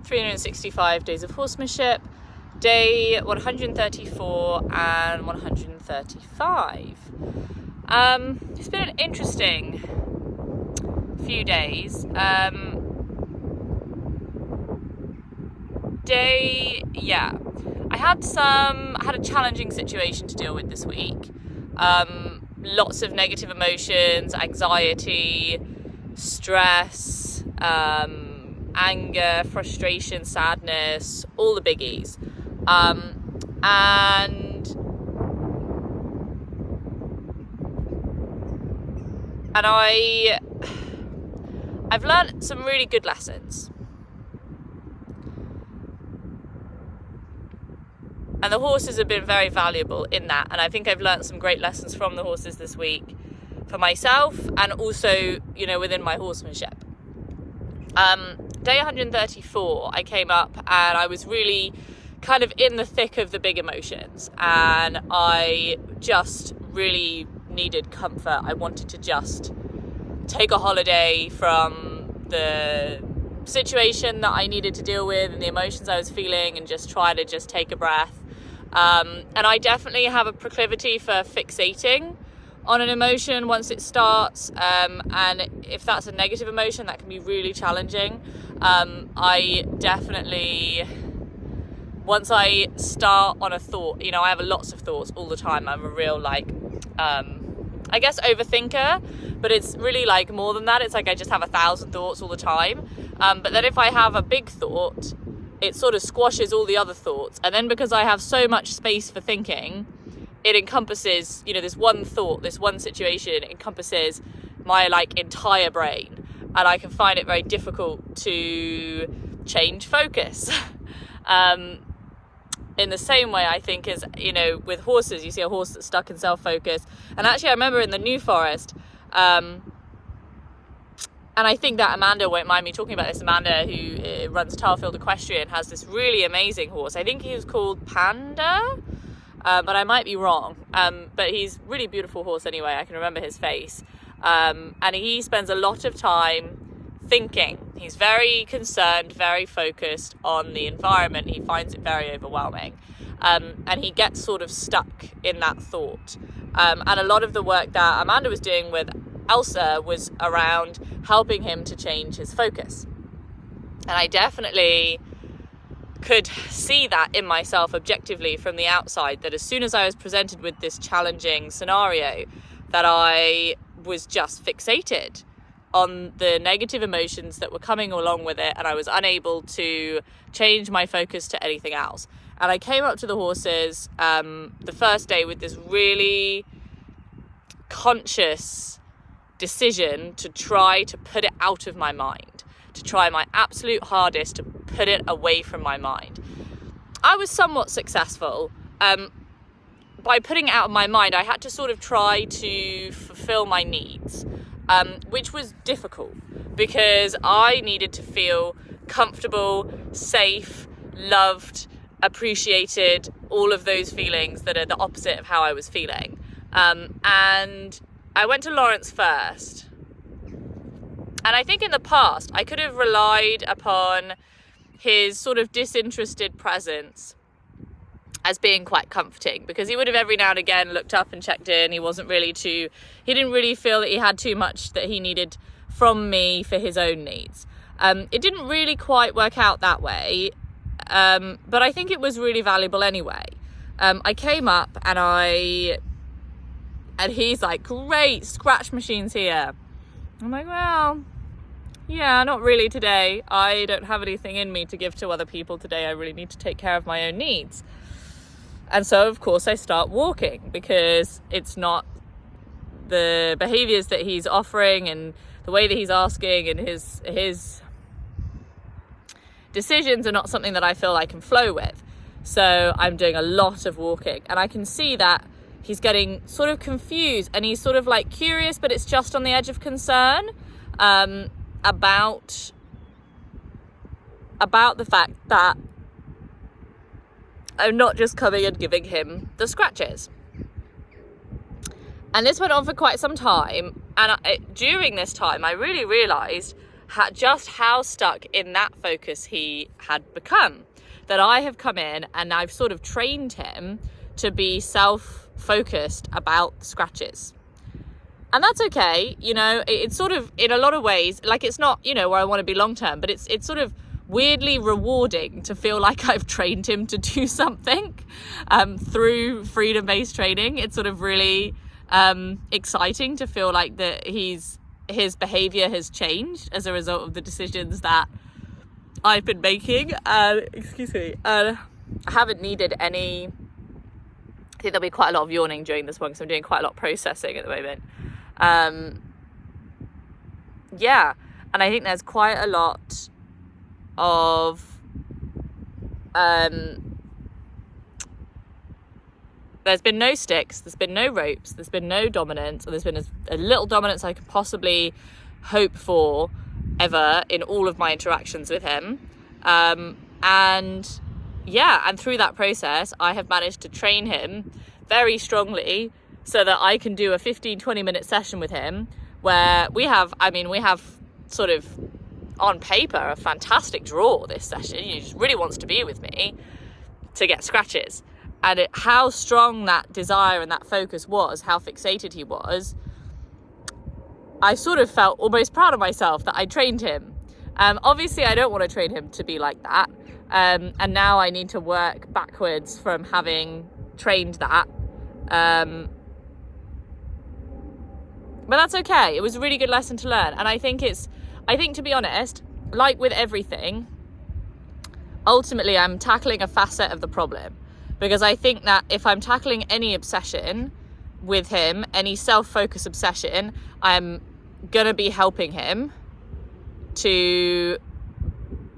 365 Days of Horsemanship, day 134 and 135. It's been an interesting few days. I had a challenging situation to deal with this week. Lots of negative emotions, anxiety, stress, anger, frustration, sadness, all the biggies. And I've learned some really good lessons. And the horses have been very valuable in that. And I think I've learned some great lessons from the horses this week for myself and also, within my horsemanship. Day 134, I came up and I was really kind of in the thick of the big emotions. And I just really needed comfort. I wanted to just take a holiday from the situation that I needed to deal with and the emotions I was feeling and just try to just take a breath. And I definitely have a proclivity for fixating on an emotion once it starts. And if that's a negative emotion, that can be really challenging. I definitely, once I start on a thought, I have lots of thoughts all the time. I'm a real I guess overthinker, but it's really more than that. It's I just have 1,000 thoughts all the time. But then if I have a big thought, it sort of squashes all the other thoughts. And then because I have so much space for thinking, it encompasses, this one thought, this one situation encompasses my entire brain. And I can find it very difficult to change focus. In the same way, I think, as, with horses, you see a horse that's stuck in self-focus. And actually, I remember in the New Forest, and I think that Amanda won't mind me talking about this. Amanda, who runs Tarfield Equestrian, has this really amazing horse. I think he was called Panda, but I might be wrong. But he's a really beautiful horse anyway. I can remember his face. And he spends a lot of time thinking. He's very concerned, very focused on the environment. He finds it very overwhelming. And he gets sort of stuck in that thought. And a lot of the work that Amanda was doing with Elsa was around helping him to change his focus. And I definitely could see that in myself objectively from the outside, that as soon as I was presented with this challenging scenario, that I was just fixated on the negative emotions that were coming along with it, and I was unable to change my focus to anything else. And I came up to the horses the first day with this really conscious decision to try to put it out of my mind, to try my absolute hardest to put it away from my mind. I was somewhat successful. By putting it out of my mind, I had to sort of try to fulfill my needs, which was difficult because I needed to feel comfortable, safe, loved, appreciated, all of those feelings that are the opposite of how I was feeling. And I went to Lawrence first. And I think in the past, I could have relied upon his sort of disinterested presence as being quite comforting, because he would have every now and again looked up and checked in. He didn't really feel that he had too much that he needed from me for his own needs. It didn't really quite work out that way, but I think it was really valuable anyway. I came up and he's like, great, scratch machine's here. I'm like, well, yeah, not really today. I don't have anything in me to give to other people today. I really need to take care of my own needs. And so, of course, I start walking, because it's not the behaviors that he's offering and the way that he's asking and his decisions are not something that I feel I can flow with. So I'm doing a lot of walking, and I can see that he's getting sort of confused, and he's sort of curious, but it's just on the edge of concern about the fact that I'm not just coming and giving him the scratches. And this went on for quite some time. And during this time, I really realised just how stuck in that focus he had become, that I have come in and I've sort of trained him to be self-focused about scratches. And that's okay, you know, it's sort of, in a lot of ways, like, it's not, you know, where I want to be long term, but it's sort of weirdly rewarding to feel like I've trained him to do something through freedom-based training. It's sort of really exciting to feel like that his behavior has changed as a result of the decisions that I've been making. I haven't needed any. I think there'll be quite a lot of yawning during this one because I'm doing quite a lot of processing at the moment. And I think there's quite a lot of there's been no sticks, there's been no ropes, there's been no dominance, or there's been a little dominance I could possibly hope for ever in all of my interactions with him. And through that process I have managed to train him very strongly so that I can do a 15-20 minute session with him where we have sort of on paper a fantastic draw this session. He just really wants to be with me to get scratches. And how strong that desire and that focus was, how fixated he was, I sort of felt almost proud of myself that I trained him. Obviously I don't want to train him to be like that. And now I need to work backwards from having trained that. But that's okay. It was a really good lesson to learn. And I think to be honest, like with everything, ultimately I'm tackling a facet of the problem. Because I think that if I'm tackling any obsession with him, any self-focus obsession, I'm going to be helping him to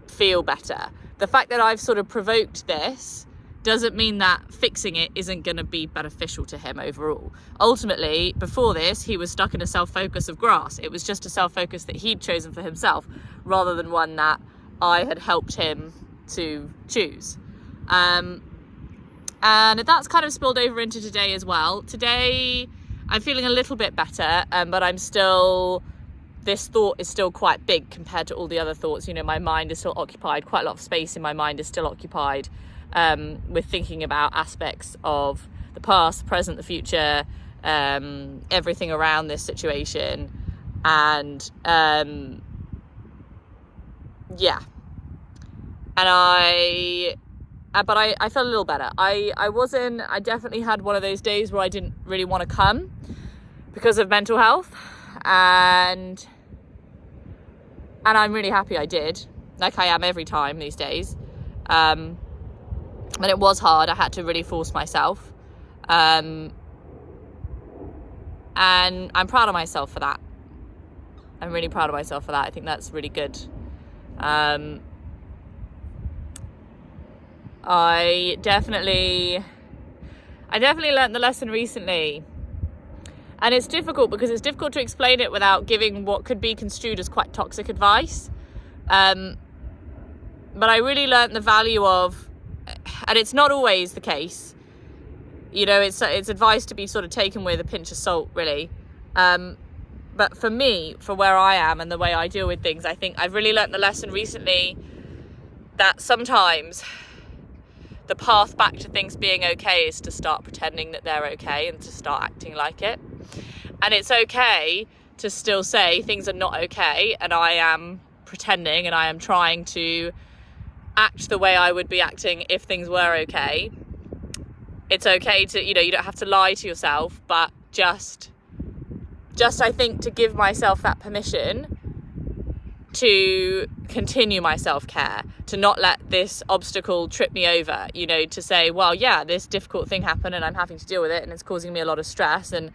feel better. The fact that I've sort of provoked this doesn't mean that fixing it isn't going to be beneficial to him overall. Ultimately, before this, he was stuck in a self-focus of grass. It was just a self-focus that he'd chosen for himself rather than one that I had helped him to choose. And that's kind of spilled over into today as well. Today, I'm feeling a little bit better, but this thought is still quite big compared to all the other thoughts. You know, my mind is still occupied. Quite a lot of space in my mind is still occupied with thinking about aspects of the past, the present, the future, everything around this situation. And but I felt a little better. I definitely had one of those days where I didn't really want to come because of mental health, and I'm really happy I did, like I am every time these days. And it was hard. I had to really force myself, and I'm proud of myself for that. I'm really proud of myself for that. I think that's really good. I definitely learned the lesson recently, and it's difficult because it's difficult to explain it without giving what could be construed as quite toxic advice. But I really learned the value of, and it's not always the case, you know, it's advice to be sort of taken with a pinch of salt, really. But for me, for where I am and the way I deal with things, I think I've really learned the lesson recently that sometimes the path back to things being okay is to start pretending that they're okay and to start acting like it. And it's okay to still say things are not okay and I am pretending and I am trying to act the way I would be acting if things were okay. It's okay to, you know, you don't have to lie to yourself, but just I think to give myself that permission to continue my self-care, to not let this obstacle trip me over, you know, to say, well, yeah, this difficult thing happened and I'm having to deal with it and it's causing me a lot of stress and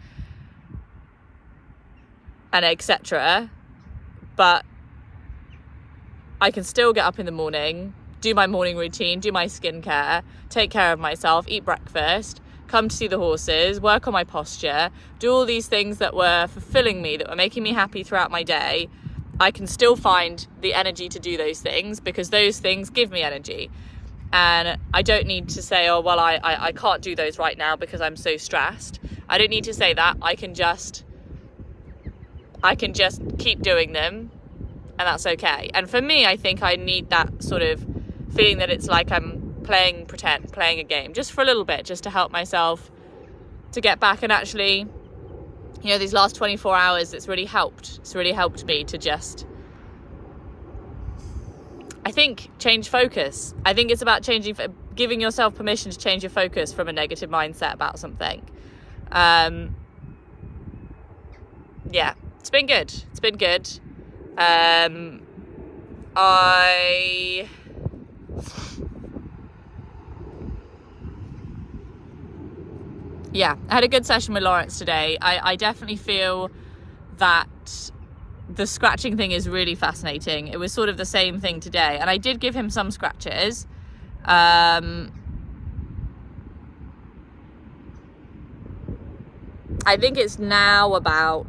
etc. But I can still get up in the morning, do my morning routine, do my skincare, take care of myself, eat breakfast, come to see the horses, work on my posture, do all these things that were fulfilling me, that were making me happy throughout my day. I can still find the energy to do those things because those things give me energy. And I don't need to say, oh, well, I can't do those right now because I'm so stressed. I don't need to say that. I can just keep doing them and that's okay. And for me, I think I need that sort of feeling that it's like I'm playing a game just for a little bit, just to help myself to get back. And actually, you know, these last 24 hours, it's really helped me to just, I think, change focus. I think it's about giving yourself permission to change your focus from a negative mindset about something. Yeah, it's been good. I had a good session with Lawrence today. I definitely feel that the scratching thing is really fascinating. It was sort of the same thing today, and I did give him some scratches. I think it's now about,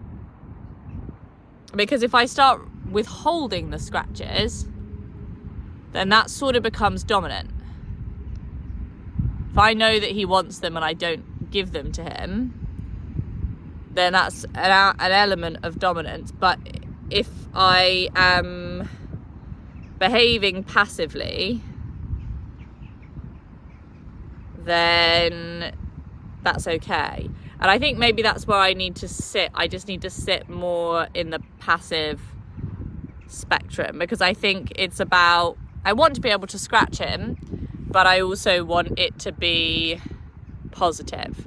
because if I start withholding the scratches, then that sort of becomes dominant. If I know that he wants them and I don't give them to him, then that's an element of dominance. But if I am behaving passively, then that's okay. And I think maybe that's where I need to sit. I just need to sit more in the passive spectrum, because I think it's about, I want to be able to scratch him, but I also want it to be positive.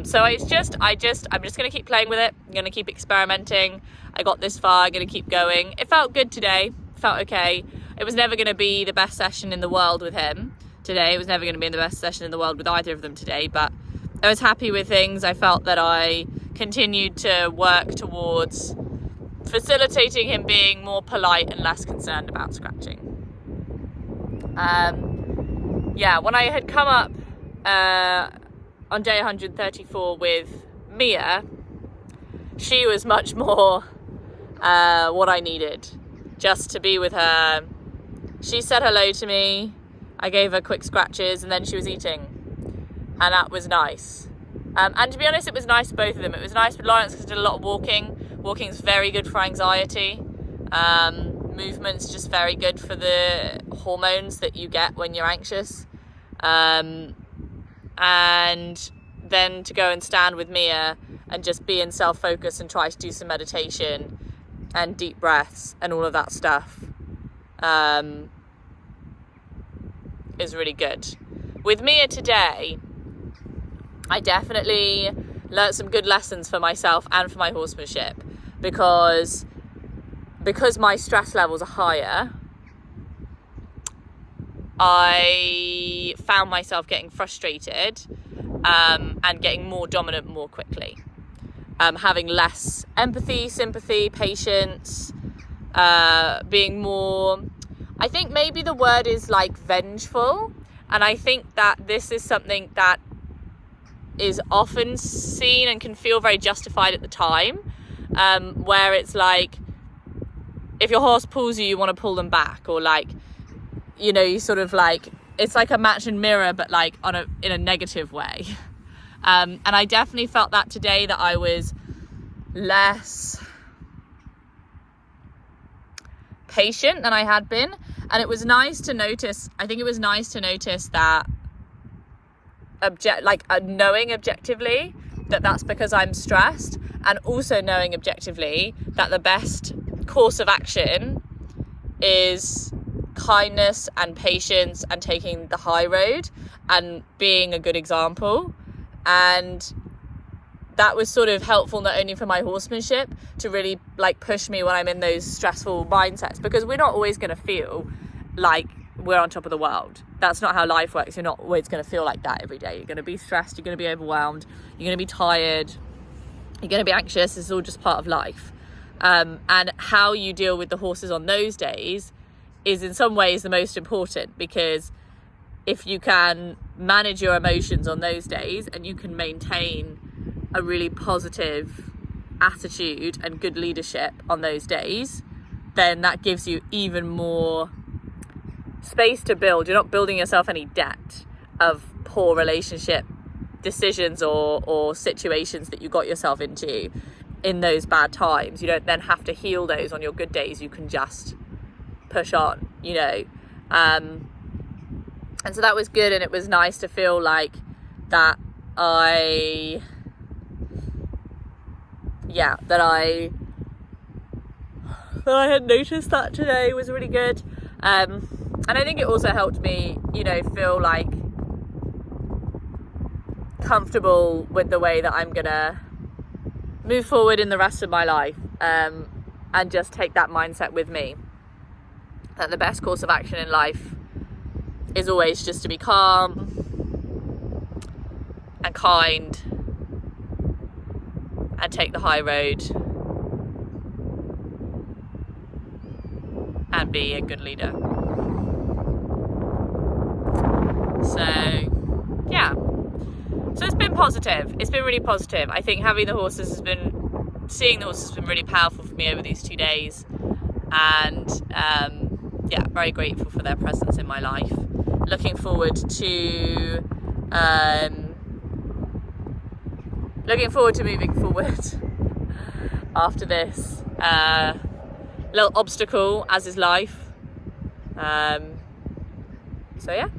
So it's just, I'm just going to keep playing with it. I'm going to keep experimenting. I got this far, I'm going to keep going. It felt good today, felt okay. It was never going to be the best session in the world with him today. It was never going to be the best session in the world with either of them today, but I was happy with things. I felt that I continued to work towards facilitating him being more polite and less concerned about scratching. When I had come up on day 134 with Mia, she was much more what I needed, just to be with her. She said hello to me, I gave her quick scratches, and then she was eating. And that was nice. And to be honest, it was nice for both of them. It was nice with Lawrence because he did a lot of walking. Walking's very good for anxiety. Movement's just very good for the hormones that you get when you're anxious. And then to go and stand with Mia and just be in self-focus and try to do some meditation and deep breaths and all of that stuff is really good. With Mia today, I definitely learnt some good lessons for myself and for my horsemanship, because my stress levels are higher. I found myself getting frustrated and getting more dominant more quickly, having less empathy, sympathy, patience, being more, I think maybe the word is like vengeful. And I think that this is something that is often seen and can feel very justified at the time, where it's like, if your horse pulls you, you want to pull them back, or like, you know, you sort of like, it's like a match and mirror, but like in a negative way. And I definitely felt that today, that I was less patient than I had been. And it was nice to notice, I think it was nice to notice that knowing objectively that that's because I'm stressed, and also knowing objectively that the best course of action is kindness and patience and taking the high road and being a good example. And that was sort of helpful, not only for my horsemanship, to really like push me when I'm in those stressful mindsets, because we're not always going to feel like we're on top of the world. That's not how life works. You're not always going to feel like that every day. You're going to be stressed, you're going to be overwhelmed, you're going to be tired, you're going to be anxious. It's all just part of life. And how you deal with the horses on those days is in some ways the most important, because if you can manage your emotions on those days and you can maintain a really positive attitude and good leadership on those days, then that gives you even more space to build. You're not building yourself any debt of poor relationship decisions or situations that you got yourself into. in those bad times. You don't then have to heal those on your good days. You can just push on, you know. And so that was good, and it was nice to feel like that I had noticed that today was really good. And I think it also helped me, you know, feel like comfortable with the way that I'm gonna move forward in the rest of my life, and just take that mindset with me, that the best course of action in life is always just to be calm and kind and take the high road and be a good leader. So yeah, so it's been positive. It's been really positive. I think seeing the horses has been really powerful for me over these 2 days, and very grateful for their presence in my life. Looking forward to moving forward after this little obstacle, as is life. So yeah.